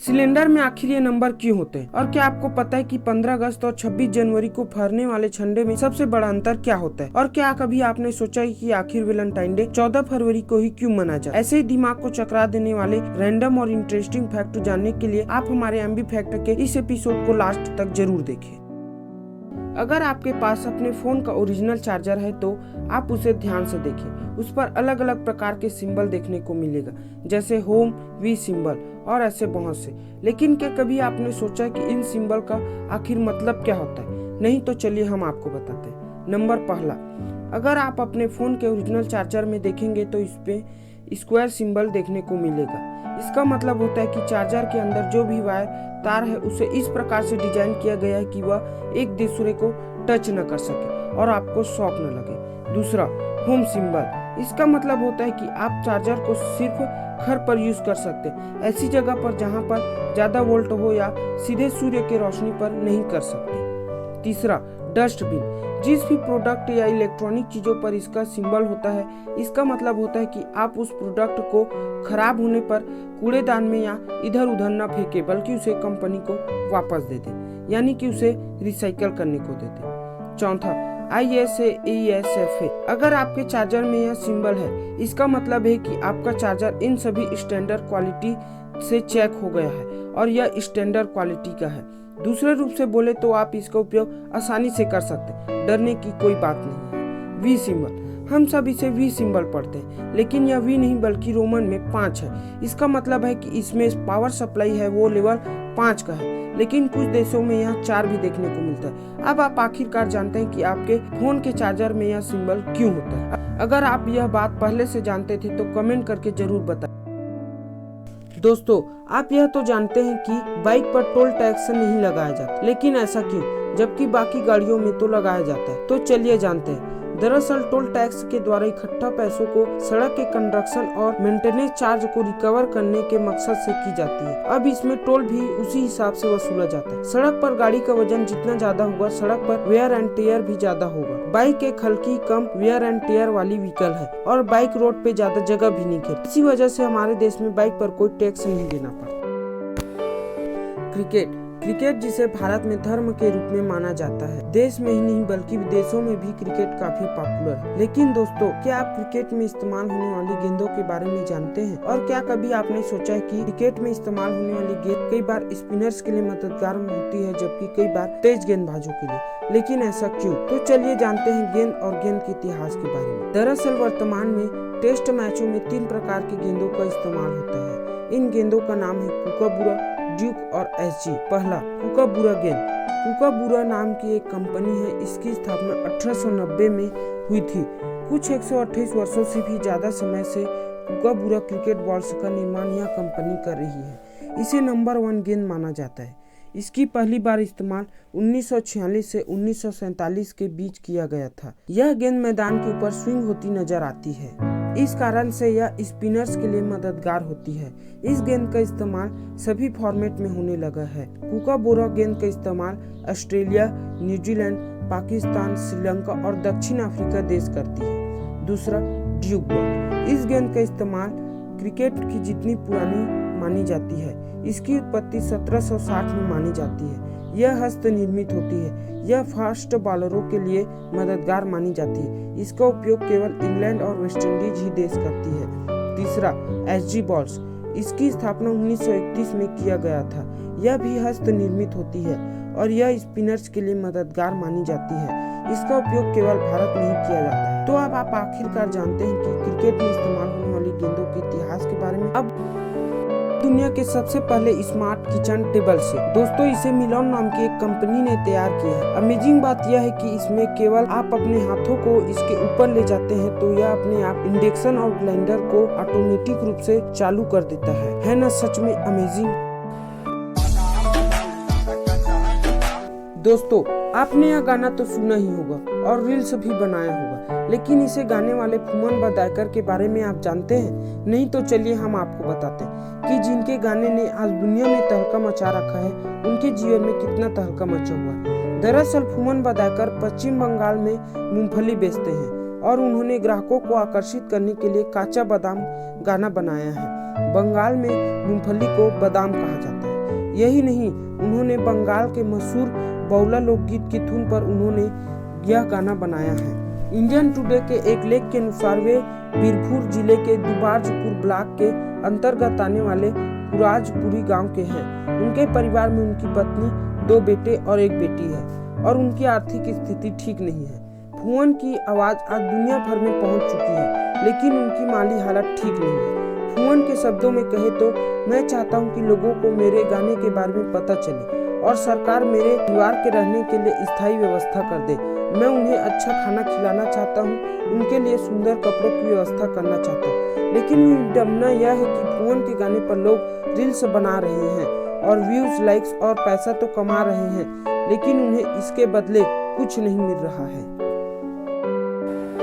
Cylinder में आखिर ये नंबर क्यों होते हैं और क्या आपको पता है कि 15 अगस्त और 26 जनवरी को फहरने वाले झंडे में सबसे बड़ा अंतर क्या होता है? और क्या कभी आपने सोचा है कि आखिर वैलेंटाइन डे 14 फरवरी को ही क्यों मनाया जाए? ऐसे ही दिमाग को चकरा देने वाले रैंडम और इंटरेस्टिंग फैक्ट जानने के लिए आप हमारे एमबी फैक्ट के इस एपिसोड को लास्ट तक जरूर देखें। अगर आपके पास अपने फोन का ओरिजिनल चार्जर है तो आप उसे ध्यान से देखें। उस पर अलग अलग प्रकार के सिंबल देखने को मिलेगा, जैसे होम, वी सिंबल और ऐसे बहुत से। लेकिन क्या कभी आपने सोचा कि इन सिंबल का आखिर मतलब क्या होता है? नहीं तो चलिए हम आपको बताते हैं। नंबर पहला, अगर आप अपने फोन के ओरिजिनल चार्जर में देखेंगे तो इस पे स्क्वायर सिंबल देखने को मिलेगा। इसका मतलब होता है कि चार्जर के अंदर जो भी वायर तार है उसे इस प्रकार से डिजाइन किया गया है कि वह एक दूसरे को टच न कर सके और आपको शॉक न लगे। दूसरा, होम सिंबल। इसका मतलब होता है कि आप चार्जर को सिर्फ घर पर यूज कर सकते हैं, ऐसी जगह पर जहां पर ज्यादा वोल्ट हो या सीधे सूर्य की रोशनी पर नहीं कर सकते। तीसरा, डस्टबिन। जिस भी प्रोडक्ट या इलेक्ट्रॉनिक चीजों पर इसका सिंबल होता है, इसका मतलब होता है कि आप उस प्रोडक्ट को खराब होने पर कूड़ेदान में या इधर उधर न फेंके, बल्कि उसे कंपनी को वापस दे दे, यानी कि उसे रिसाइकल करने को दे दे। चौथा, ISA अगर आपके चार्जर में यह सिंबल है, इसका मतलब है कि आपका चार्जर इन सभी स्टैंडर्ड क्वालिटी से चेक हो गया है और यह स्टैंडर्ड क्वालिटी का है। दूसरे रूप से बोले तो आप इसका उपयोग आसानी से कर सकते हैं, डरने की कोई बात नहीं है। वी सिंबल, हम सब इसे वी सिंबल पढ़ते हैं, लेकिन यह वी नहीं बल्कि रोमन में 5 है। इसका मतलब है कि इसमें पावर सप्लाई है वो लेवल 5 का है, लेकिन कुछ देशों में यह 4 भी देखने को मिलता है। अब आप आखिरकार जानते हैं कि आपके फोन के चार्जर में यह सिंबल क्यों होता है। अगर आप यह बात पहले से जानते थे तो कमेंट करके जरूर बताएं। दोस्तों, आप यह तो जानते हैं कि बाइक पर टोल टैक्स नहीं लगाया जाता, लेकिन ऐसा क्यों, जबकि बाकी गाड़ियों में तो लगाया जाता है? तो चलिए जानते हैं। दरअसल टोल टैक्स के द्वारा इकट्ठा पैसों को सड़क के कंस्ट्रक्शन और मेंटेनेंस चार्ज को रिकवर करने के मकसद से की जाती है। अब इसमें टोल भी उसी हिसाब से वसूला जाता है। सड़क पर गाड़ी का वजन जितना ज्यादा होगा, सड़क पर वेयर एंड टेयर भी ज्यादा होगा। बाइक एक हल्की कम वेयर एंड टेयर वाली व्हीकल है और बाइक रोड पे ज्यादा जगह भी नहीं घेरती। इसी वजह से हमारे देश में बाइक पर कोई टैक्स नहीं देना पड़ता। क्रिकेट जिसे भारत में धर्म के रूप में माना जाता है, देश में ही नहीं बल्कि विदेशों में भी क्रिकेट काफी पॉपुलर है। लेकिन दोस्तों, क्या आप क्रिकेट में इस्तेमाल होने वाली गेंदों के बारे में जानते हैं? और क्या कभी आपने सोचा है कि क्रिकेट में इस्तेमाल होने वाली गेंद कई बार स्पिनर्स के लिए मददगार होती है, जबकि कई बार तेज गेंदबाजों के लिए? लेकिन ऐसा क्यों? तो चलिए जानते हैं गेंद और गेंद के इतिहास के बारे में। दरअसल वर्तमान में टेस्ट मैचों में 3 प्रकार की गेंदों का इस्तेमाल होता है। इन गेंदों का नाम है कुकाबुरा, ड्यूक और SG। पहला, कुकाबुरा गेंद। कुकाबुरा नाम की एक कंपनी है। इसकी स्थापना 1890 में हुई थी। कुछ 128 वर्षों से भी ज्यादा समय से कुकाबुरा क्रिकेट बॉल्स का निर्माण यह कंपनी कर रही है। इसे नंबर 1 गेंद माना जाता है। इसकी पहली बार इस्तेमाल 1946 से 1947 के बीच किया गया था। यह गेंद मैदान के ऊपर स्विंग होती नजर आती है, इस कारण से यह स्पिनर्स के लिए मददगार होती है। इस गेंद का इस्तेमाल सभी फॉर्मेट में होने लगा है। कुकाबुरा गेंद का इस्तेमाल ऑस्ट्रेलिया, न्यूजीलैंड, पाकिस्तान, श्रीलंका और दक्षिण अफ्रीका देश करती है। दूसरा, ड्यूक बॉल। इस गेंद का इस्तेमाल क्रिकेट की जितनी पुरानी मानी जाती है। इसकी उत्पत्ति 1760 में मानी जाती है। यह हस्त निर्मित होती है। यह फास्ट बॉलरों के लिए मददगार मानी जाती है। इसका उपयोग केवल इंग्लैंड और वेस्ट इंडीज ही देश करती है। तीसरा, SG बॉल्स। इसकी स्थापना 1931 में किया गया था। यह भी हस्त निर्मित होती है और यह स्पिनर्स के लिए मददगार मानी जाती है। इसका उपयोग केवल भारत में ही किया जाता है। तो अब आप आखिरकार जानते हैं कि क्रिकेट में इस्तेमाल होने वाली गेंदों के इतिहास के बारे में। अब दुनिया के सबसे पहले स्मार्ट किचन टेबल से। दोस्तों, इसे मिलोन नाम की एक कंपनी ने तैयार किया है। अमेजिंग बात यह है कि इसमें केवल आप अपने हाथों को इसके ऊपर ले जाते हैं तो यह अपने आप इंडक्शन और ग्राइंडर को ऑटोमेटिक रूप से चालू कर देता है ना? सच में अमेजिंग। दोस्तों, आपने यह गाना तो सुना ही होगा और रील्स भी बनाया होगा, लेकिन इसे गाने वाले फुमन बदायकर के बारे में आप जानते हैं? नहीं तो चलिए हम आपको बताते हैं कि जिनके गाने ने आज दुनिया में तहलका मचा रखा है, उनके जीवन में कितना तहलका मचा हुआ है। दरअसल फुमन बदायकर पश्चिम बंगाल में मूंगफली बेचते हैं और उन्होंने ग्राहकों को आकर्षित करने के लिए काचा बादाम गाना बनाया है। बंगाल में मूंगफली को बादाम कहा जाता है। यही नहीं, उन्होंने बंगाल के मशहूर बउला लोकगीत की धुन पर उन्होंने यह गाना बनाया है। इंडियन टुडे के एक लेख के अनुसार वे बीरपुर जिले के दुबारजपुर ब्लॉक के अंतर्गत आने वाले कुराजपुरी गांव के हैं। उनके परिवार में उनकी पत्नी, 2 बेटे और 1 बेटी है और उनकी आर्थिक स्थिति ठीक नहीं है। भुवन की आवाज आज दुनिया भर में पहुंच चुकी है, लेकिन उनकी माली हालत ठीक नहीं है। भुवन के शब्दों में कहे तो मैं चाहता हूं कि लोगों को मेरे गाने के बारे में पता चले और सरकार मेरे परिवार के रहने के लिए स्थायी व्यवस्था कर दे। मैं उन्हें अच्छा खाना खिलाना चाहता हूं, उनके लिए सुंदर कपड़ों की व्यवस्था करना चाहता हूं। लेकिन विडंबना यह है कि भुवन के गाने पर लोग रील्स बना रहे हैं और व्यूज, लाइक्स और पैसा तो कमा रहे हैं, लेकिन उन्हें इसके बदले कुछ नहीं मिल रहा है।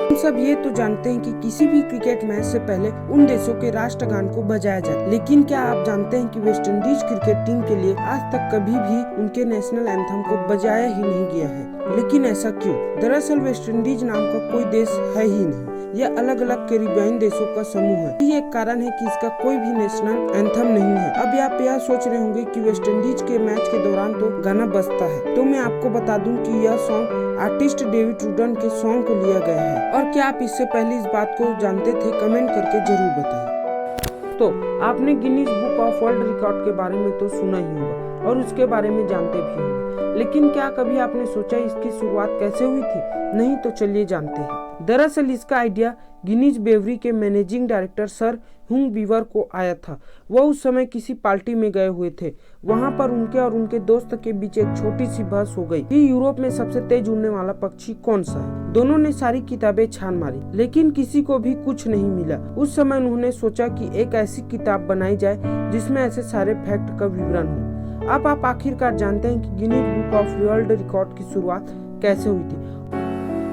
हम सब ये तो जानते हैं कि किसी भी क्रिकेट मैच से पहले उन देशों के राष्ट्रगान को बजाया जाए, लेकिन क्या आप जानते हैं कि वेस्ट इंडीज क्रिकेट टीम के लिए आज तक कभी भी उनके नेशनल एंथम को बजाया ही नहीं गया है। लेकिन ऐसा क्यों? दरअसल वेस्ट इंडीज नाम का कोई देश है ही नहीं, यह अलग अलग कैरिबियन देशों का समूह है। ये एक कारण है कि इसका कोई भी नेशनल एंथम नहीं है। अब आप यह सोच रहे होंगे कि वेस्ट इंडीज के मैच के दौरान तो गाना बजता है, तो मैं आपको बता दूं कि यह सॉन्ग आर्टिस्ट डेविड रूडन के सॉन्ग को लिया गया है। और क्या आप इससे पहले इस बात को जानते थे? कमेंट करके जरूर बताइए। तो आपने Guinness book of world record के बारे में तो सुना ही होगा और उसके बारे में जानते भी होंगे, लेकिन क्या कभी आपने सोचा इसकी शुरुआत कैसे हुई थी? नहीं तो चलिए जानते हैं। दरअसल इसका आइडिया गिनीज ब्रेवरी के मैनेजिंग डायरेक्टर सर हुंग बीवर को आया था। वह उस समय किसी पार्टी में गए हुए थे। वहां पर उनके और उनके दोस्त के बीच एक छोटी सी बहस हो गई कि यूरोप में सबसे तेज उड़ने वाला पक्षी कौन सा है। दोनों ने सारी किताबें छान मारी, लेकिन किसी को भी कुछ नहीं मिला। उस समय उन्होंने सोचा कि एक ऐसी किताब बनाई जाए जिसमें ऐसे सारे फैक्ट का विवरण हो। अब आप आखिरकार जानते हैं कि Guinness book of world record की शुरुआत कैसे हुई थी।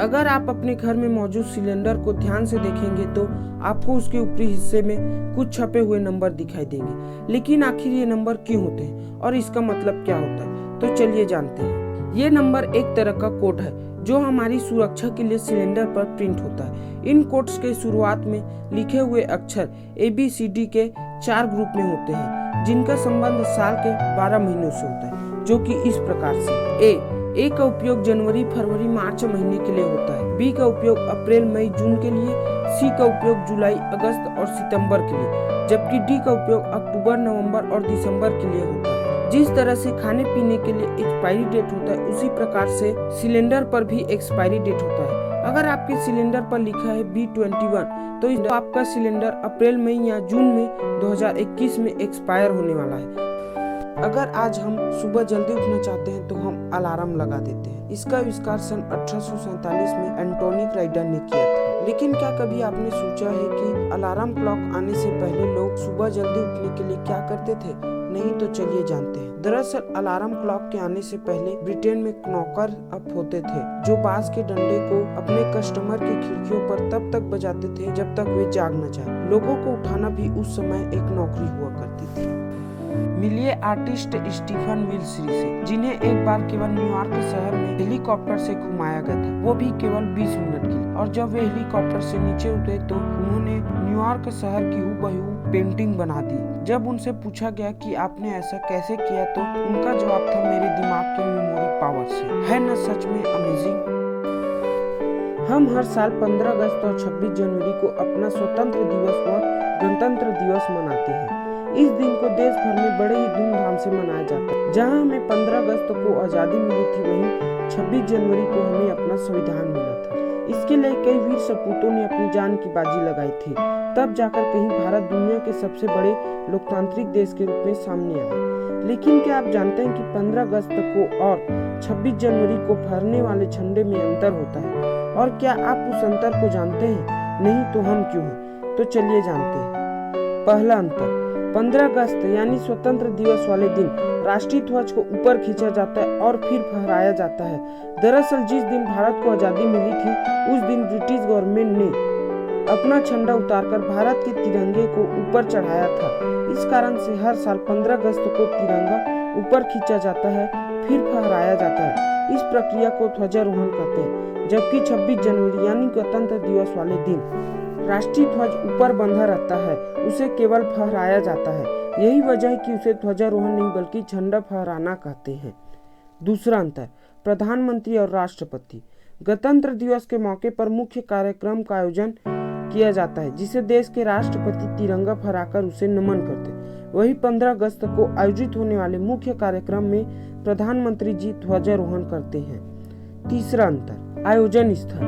अगर आप अपने घर में मौजूद सिलेंडर को ध्यान से देखेंगे तो आपको उसके ऊपरी हिस्से में कुछ छपे हुए नंबर दिखाई देंगे। लेकिन आखिर ये नंबर क्यों होते हैं और इसका मतलब क्या होता है? तो चलिए जानते हैं। ये नंबर एक तरह का कोड है जो हमारी सुरक्षा के लिए सिलेंडर पर प्रिंट होता है। इन कोड्स के शुरुआत में लिखे हुए अक्षर ABCD के 4 ग्रुप में होते हैं, जिनका संबंध साल के 12 महीनों से होता है, जो कि इस प्रकार से। ए का उपयोग जनवरी, फरवरी, मार्च महीने के लिए होता है। बी का उपयोग अप्रैल, मई, जून के लिए। सी का उपयोग जुलाई, अगस्त और सितंबर के लिए, जबकि डी का उपयोग अक्टूबर, नवंबर और दिसंबर के लिए होता है। जिस तरह से खाने पीने के लिए एक्सपायरी डेट होता है, उसी प्रकार से सिलेंडर पर भी एक्सपायरी डेट होता है। अगर आपके सिलेंडर पर लिखा है B21, तो आपका सिलेंडर अप्रैल, मई या जून में 2021 में एक्सपायर होने वाला है। अगर आज हम सुबह जल्दी उठना चाहते हैं तो हम अलार्म लगा देते हैं। इसका आविष्कार सन 1847 में एंटोनी राइडर ने किया था। लेकिन क्या कभी आपने सोचा है कि अलार्म क्लॉक आने से पहले लोग सुबह जल्दी उठने के लिए क्या करते थे? नहीं तो चलिए जानते हैं। दरअसल अलार्म क्लॉक के आने से पहले ब्रिटेन में नौकर अप होते थे, जो बांस के डंडे को अपने कस्टमर की खिड़कियों पर तब तक बजाते थे जब तक वे जाग न जाए। लोगों को उठाना भी उस समय एक नौकरी हुआ करती थी। मिलिए आर्टिस्ट स्टीफन विल्सरी से, जिन्हें एक बार केवल न्यूयॉर्क शहर में हेलीकॉप्टर से घुमाया गया था, वो भी केवल 20 मिनट के लिए। और जब वे हेलीकॉप्टर से नीचे उतरे तो उन्होंने न्यूयॉर्क शहर की हूबहू पेंटिंग बना दी। जब उनसे पूछा गया कि आपने ऐसा कैसे किया, तो उनका जवाब था, मेरे दिमाग के मेमोरी पावर से। है न सच में अमेजिंग? हम हर साल 15 अगस्त और 26 जनवरी को अपना स्वतंत्र दिवस व गणतंत्र दिवस मनाते हैं। इस दिन को देश भर में बड़े ही धूमधाम से मनाया जाता है। जहां हमें 15 अगस्त को आजादी मिली थी, वहीं 26 जनवरी को हमें अपना संविधान मिला था। इसके लिए कई वीर सपूतों ने अपनी जान की बाजी लगाई थी, तब जाकर कहीं भारत दुनिया के सबसे बड़े लोकतांत्रिक देश के रूप में सामने आया। लेकिन क्या आप जानते हैं कि 15 अगस्त को और 26 जनवरी को फहरने वाले झंडे में अंतर होता है? और क्या आप उस अंतर को जानते हैं? नहीं तो हम क्यों हैं? तो चलिए जानते हैं। पहला अंतर, 15 अगस्त यानी स्वतंत्र दिवस वाले दिन राष्ट्रीय ध्वज को ऊपर खींचा जाता है और फिर फहराया जाता है। दरअसल जिस दिन भारत को आजादी मिली थी, उस दिन ब्रिटिश गवर्नमेंट ने अपना झंडा उतारकर भारत के तिरंगे को ऊपर चढ़ाया था। इस कारण से हर साल 15 अगस्त को तिरंगा ऊपर खींचा जाता है, फिर फहराया जाता है। इस प्रक्रिया को ध्वजारोहण कहते हैं। जबकि 26 जनवरी यानी गणतंत्र दिवस वाले दिन राष्ट्रीय ध्वज ऊपर बंधा रहता है, उसे केवल फहराया जाता है। यही वजह है कि उसे ध्वजारोहण नहीं बल्कि झंडा फहराना कहते हैं। दूसरा अंतर, प्रधानमंत्री और राष्ट्रपति। गणतंत्र दिवस के मौके पर मुख्य कार्यक्रम का आयोजन किया जाता है जिसे देश के राष्ट्रपति तिरंगा फहराकर उसे नमन करते हैं। वही 15 अगस्त को आयोजित होने वाले मुख्य कार्यक्रम में प्रधानमंत्री जी ध्वजारोहण करते हैं। तीसरा अंतर, आयोजन स्थल।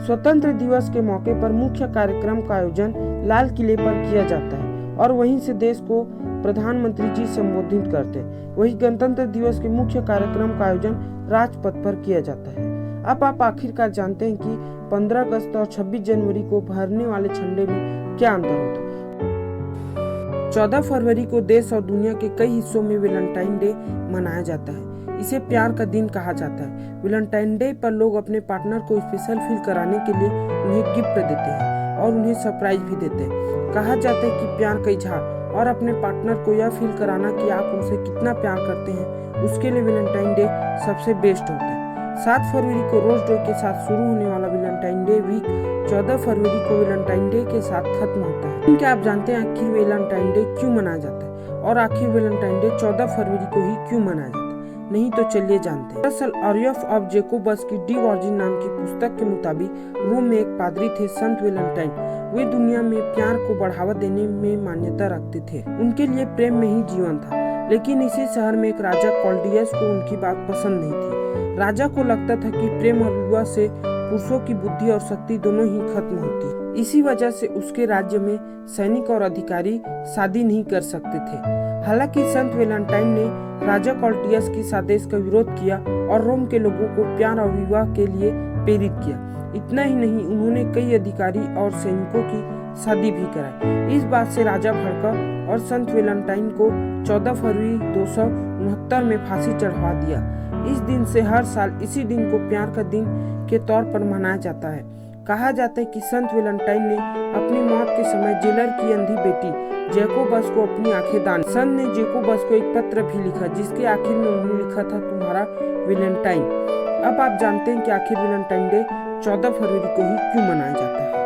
स्वतंत्र दिवस के मौके पर मुख्य कार्यक्रम का आयोजन लाल किले पर किया जाता है और वहीं से देश को प्रधानमंत्री जी संबोधित करते हैं। वही गणतंत्र दिवस के मुख्य कार्यक्रम का आयोजन राजपथ पर किया जाता है। अब आप आखिरकार जानते हैं कि 15 अगस्त और 26 जनवरी को फहरने वाले झंडे में क्या अंतर होता है। 14 फरवरी को देश और दुनिया के कई हिस्सों में वैलेंटाइन डे मनाया जाता है। इसे प्यार का दिन कहा जाता है। वैलेंटाइन डे पर लोग अपने पार्टनर को स्पेशल फील कराने के लिए उन्हें गिफ्ट देते हैं और उन्हें सरप्राइज भी देते हैं। कहा जाता है कि प्यार का इजहार और अपने पार्टनर को यह फील कराना कि आप उनसे कितना प्यार करते हैं, उसके लिए वैलेंटाइन डे सबसे बेस्ट होता है। 7 फरवरी को रोज डे के साथ शुरू होने वाला वैलेंटाइन डे वीक 14 फरवरी को वैलेंटाइन डे के साथ खत्म होता है। क्या आप जानते हैं आखिर वैलेंटाइन डे क्यों मनाया जाता है और आखिर वैलेंटाइन डे 14 फरवरी को ही क्यों मनाया जाता है? नहीं तो चलिए जानते हैं। दरअसल आर्यफ ऑफ जेकोबस की डी वर्जिन नाम की पुस्तक के मुताबिक रोम में एक पादरी थे संत वैलेंटाइन। वे दुनिया में प्यार को बढ़ावा देने में मान्यता रखते थे। उनके लिए प्रेम में ही जीवन था। लेकिन इसी शहर में एक राजा कॉल्डियस को उनकी बात पसंद नहीं थी। राजा को लगता था कि प्रेम और विवाह से पुरुषों की बुद्धि और शक्ति दोनों ही खत्म होती। इसी वजह से उसके राज्य में सैनिक और अधिकारी शादी नहीं कर सकते थे। हालांकि संत वैलेंटाइन ने राजा कॉल्टियस की आदेश का विरोध किया और रोम के लोगों को प्यार और विवाह के लिए प्रेरित किया। इतना ही नहीं, उन्होंने कई अधिकारी और सैनिकों की शादी भी कराई। इस बात से राजा भड़का और संत वैलेंटाइन को 14 फरवरी 269 में फांसी चढ़वा दिया। इस दिन से हर साल इसी दिन को प्यार का दिन के तौर पर मनाया जाता है। कहा जाता है कि संत वैलेंटाइन ने अपनी मौत के समय जेलर की अंधी बेटी जेकोबस को अपनी आंखें दान। संत ने जेकोबस को एक पत्र भी लिखा जिसके आखिर में उन्होंने लिखा था, तुम्हारा वैलेंटाइन। अब आप जानते हैं कि आखिर वैलेंटाइन डे 14 फरवरी को ही क्यों मनाया जाता है।